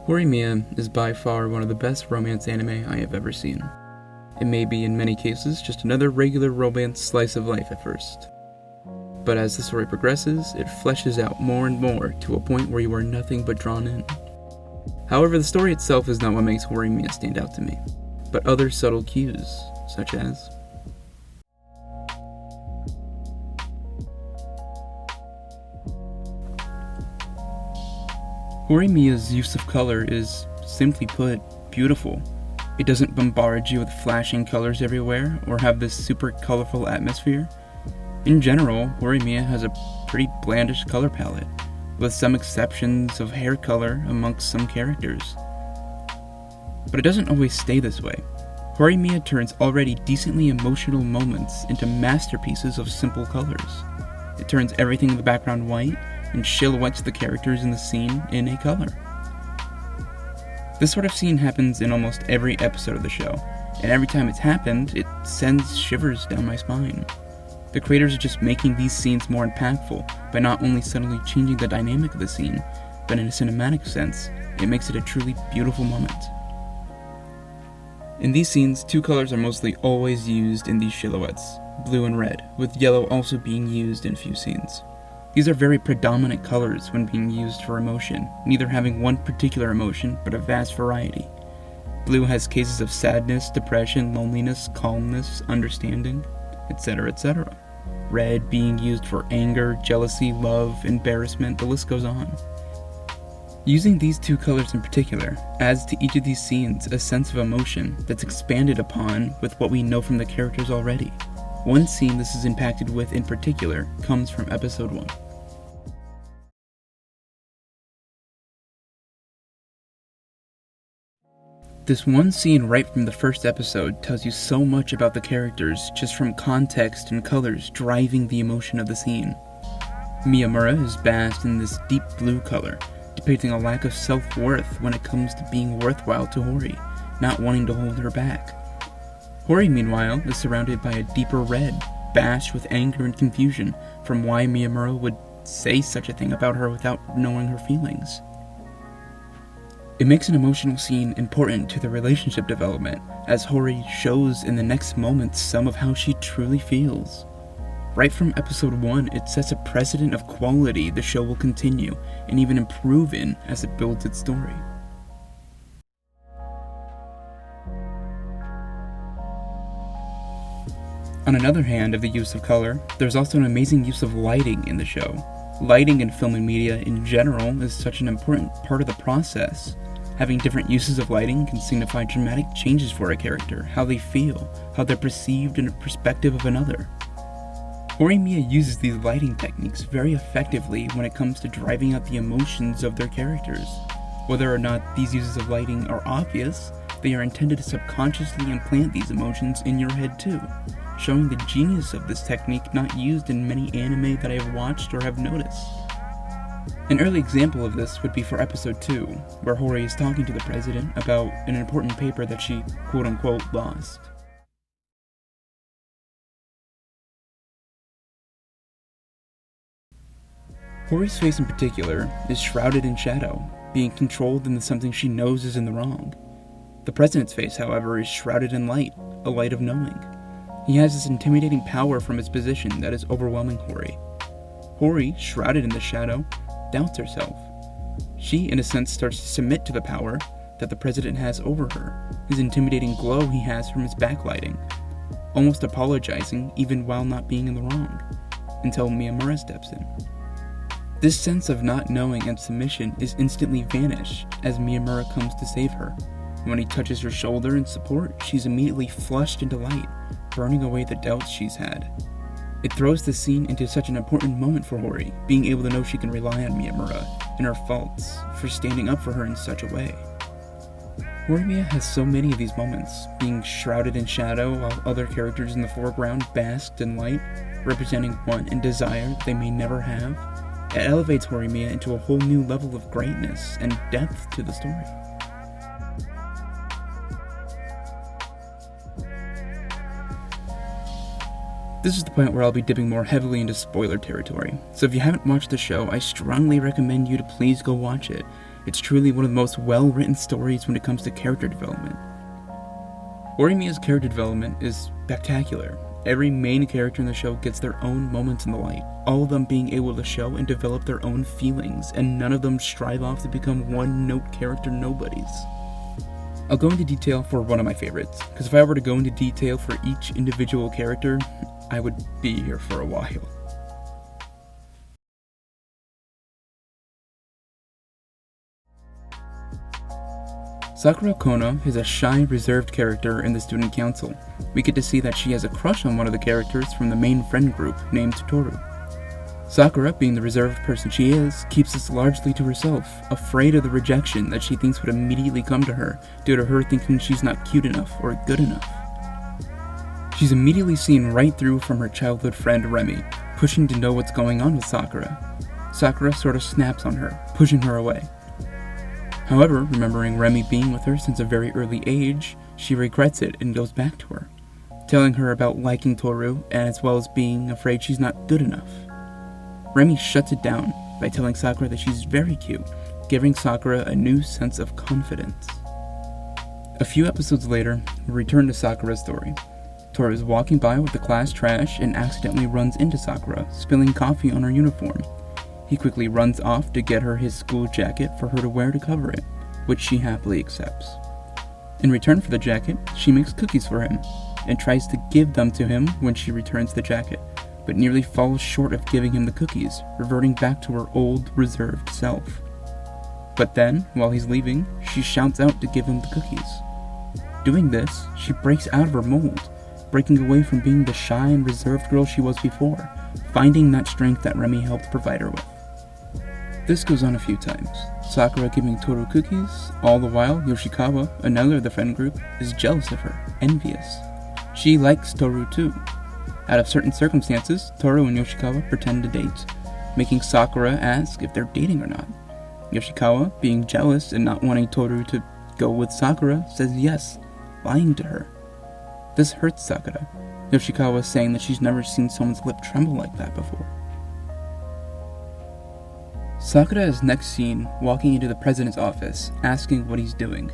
Horimiya is by far one of the best romance anime I have ever seen. It may be in many cases just another regular romance slice of life at first. But as the story progresses, it fleshes out more and more to a point where you are nothing but drawn in. However, the story itself is not what makes Horimiya stand out to me, but other subtle cues, such as Horimiya's use of color is, simply put, beautiful. It doesn't bombard you with flashing colors everywhere, or have this super colorful atmosphere. In general, Horimiya has a pretty blandish color palette, with some exceptions of hair color amongst some characters. But it doesn't always stay this way. Horimiya turns already decently emotional moments into masterpieces of simple colors. It turns everything in the background white, and silhouettes the characters in the scene in a color. This sort of scene happens in almost every episode of the show, and every time it's happened, it sends shivers down my spine. The creators are just making these scenes more impactful by not only subtly changing the dynamic of the scene, but in a cinematic sense, it makes it a truly beautiful moment. In these scenes, two colors are mostly always used in these silhouettes, blue and red, with yellow also being used in few scenes. These are very predominant colors when being used for emotion, neither having one particular emotion, but a vast variety. Blue has cases of sadness, depression, loneliness, calmness, understanding, etc., etc. Red being used for anger, jealousy, love, embarrassment, the list goes on. Using these two colors in particular adds to each of these scenes a sense of emotion that's expanded upon with what we know from the characters already. One scene this is impacted with in particular comes from episode 1. This one scene right from the first episode tells you so much about the characters just from context and colors driving the emotion of the scene. Miyamura is bathed in this deep blue color, depicting a lack of self-worth when it comes to being worthwhile to Hori, not wanting to hold her back. Hori, meanwhile, is surrounded by a deeper red, bashed with anger and confusion from why Miyamura would say such a thing about her without knowing her feelings. It makes an emotional scene important to the relationship development, as Hori shows in the next moments some of how she truly feels. Right from episode 1, it sets a precedent of quality the show will continue and even improve in as it builds its story. On another hand of the use of color, there's also an amazing use of lighting in the show. Lighting in film and media in general is such an important part of the process. Having different uses of lighting can signify dramatic changes for a character, how they feel, how they're perceived in a perspective of another. Horimiya uses these lighting techniques very effectively when it comes to driving out the emotions of their characters. Whether or not these uses of lighting are obvious, they are intended to subconsciously implant these emotions in your head too, showing the genius of this technique not used in many anime that I have watched or have noticed. An early example of this would be for episode 2, where Hori is talking to the president about an important paper that she quote-unquote lost. Hori's face in particular is shrouded in shadow, being controlled into something she knows is in the wrong. The president's face, however, is shrouded in light, a light of knowing. He has this intimidating power from his position that is overwhelming Hori. Hori, shrouded in the shadow, doubts herself. She, in a sense, starts to submit to the power that the president has over her, his intimidating glow he has from his backlighting, almost apologizing even while not being in the wrong, until Miyamura steps in. This sense of not knowing and submission is instantly vanished as Miyamura comes to save her. When he touches her shoulder in support, she's immediately flushed into light, burning away the doubts she's had. It throws the scene into such an important moment for Hori, being able to know she can rely on Miyamura and her faults for standing up for her in such a way. Horimiya has so many of these moments, being shrouded in shadow while other characters in the foreground basked in light, representing want and desire they may never have. It elevates Horimiya into a whole new level of greatness and depth to the story. This is the point where I'll be dipping more heavily into spoiler territory, so if you haven't watched the show, I strongly recommend you to please go watch it. It's truly one of the most well-written stories when it comes to character development. Horimiya's character development is spectacular. Every main character in the show gets their own moments in the light, all of them being able to show and develop their own feelings, and none of them strive off to become one-note character nobodies. I'll go into detail for one of my favorites, because if I were to go into detail for each individual character, I would be here for a while. Sakura Kono is a shy, reserved character in the student council. We get to see that she has a crush on one of the characters from the main friend group named Toru. Sakura, being the reserved person she is, keeps this largely to herself, afraid of the rejection that she thinks would immediately come to her due to her thinking she's not cute enough or good enough. She's immediately seen right through from her childhood friend Remy, pushing to know what's going on with Sakura. Sakura sort of snaps on her, pushing her away. However, remembering Remy being with her since a very early age, she regrets it and goes back to her, telling her about liking Toru and as well as being afraid she's not good enough. Remy shuts it down by telling Sakura that she's very cute, giving Sakura a new sense of confidence. A few episodes later, we return to Sakura's story. Toru is walking by with the class trash and accidentally runs into Sakura, spilling coffee on her uniform. He quickly runs off to get her his school jacket for her to wear to cover it, which she happily accepts. In return for the jacket, she makes cookies for him, and tries to give them to him when she returns the jacket, but nearly falls short of giving him the cookies, reverting back to her old, reserved self. But then, while he's leaving, she shouts out to give him the cookies. Doing this, she breaks out of her mold, breaking away from being the shy and reserved girl she was before, finding that strength that Remy helped provide her with. This goes on a few times, Sakura giving Toru cookies, all the while Yoshikawa, another of the friend group, is jealous of her, envious. She likes Toru too. Out of certain circumstances, Toru and Yoshikawa pretend to date, making Sakura ask if they're dating or not. Yoshikawa, being jealous and not wanting Toru to go with Sakura, says yes, lying to her. This hurts Sakura, Yoshikawa saying that she's never seen someone's lip tremble like that before. Sakura is next seen walking into the president's office, asking what he's doing.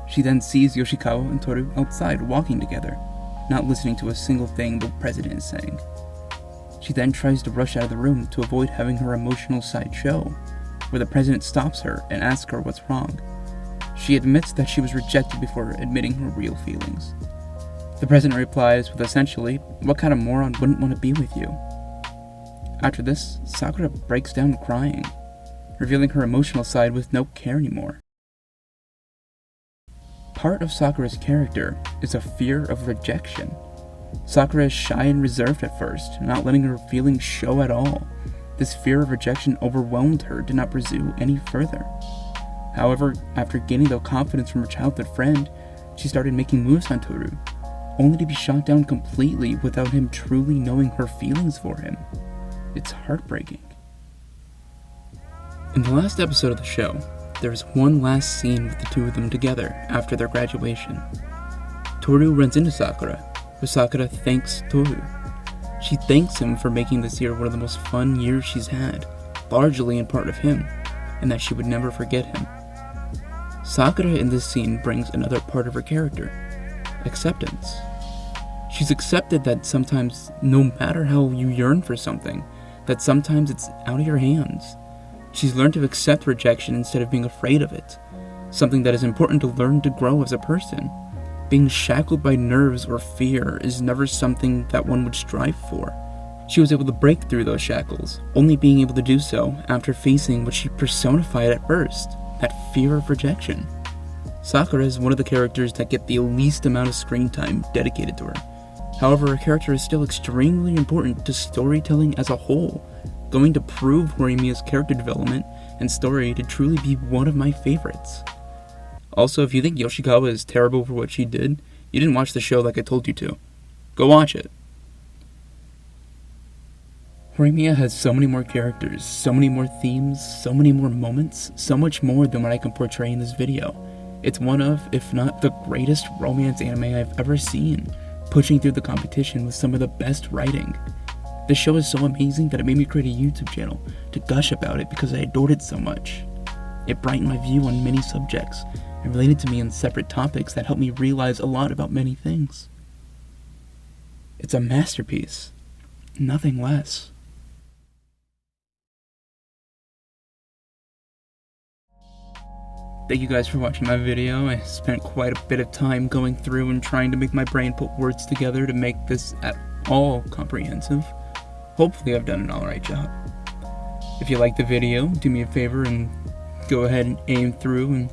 She then sees Yoshikawa and Toru outside walking together, not listening to a single thing the president is saying. She then tries to rush out of the room to avoid having her emotional side show, where the president stops her and asks her what's wrong. She admits that she was rejected before admitting her real feelings. The president replies with essentially, "What kind of moron wouldn't want to be with you?" After this, Sakura breaks down crying, revealing her emotional side with no care anymore. Part of Sakura's character is a fear of rejection. Sakura is shy and reserved at first, not letting her feelings show at all. This fear of rejection overwhelmed her to not pursue any further. However, after gaining the confidence from her childhood friend, she started making moves on Toru, only to be shot down completely without him truly knowing her feelings for him. It's heartbreaking. In the last episode of the show, there is one last scene with the two of them together after their graduation. Toru runs into Sakura, but Sakura thanks Toru. She thanks him for making this year one of the most fun years she's had, largely in part of him, and that she would never forget him. Sakura in this scene brings another part of her character, acceptance. She's accepted that sometimes, no matter how you yearn for something, that sometimes it's out of your hands. She's learned to accept rejection instead of being afraid of it, something that is important to learn to grow as a person. Being shackled by nerves or fear is never something that one would strive for. She was able to break through those shackles, only being able to do so after facing what she personified at first, that fear of rejection. Sakura is one of the characters that get the least amount of screen time dedicated to her. However, her character is still extremely important to storytelling as a whole, going to prove Horimiya's character development and story to truly be one of my favorites. Also, if you think Yoshikawa is terrible for what she did, you didn't watch the show like I told you to. Go watch it. Horimiya has so many more characters, so many more themes, so many more moments, so much more than what I can portray in this video. It's one of, if not the greatest romance anime I've ever seen, pushing through the competition with some of the best writing. This show is so amazing that it made me create a YouTube channel to gush about it because I adored it so much. It brightened my view on many subjects and related to me on separate topics that helped me realize a lot about many things. It's a masterpiece, nothing less. Thank you guys for watching my video. I spent quite a bit of time going through and trying to make my brain put words together to make this at all comprehensive. Hopefully I've done an alright job. If you like the video, do me a favor and go ahead and aim through and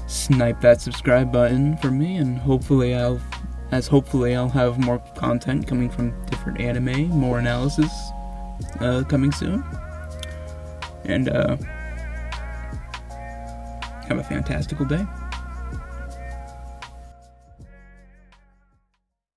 snipe that subscribe button for me, and hopefully I'll have more content coming from different anime, more analysis coming soon. And have a fantastical day.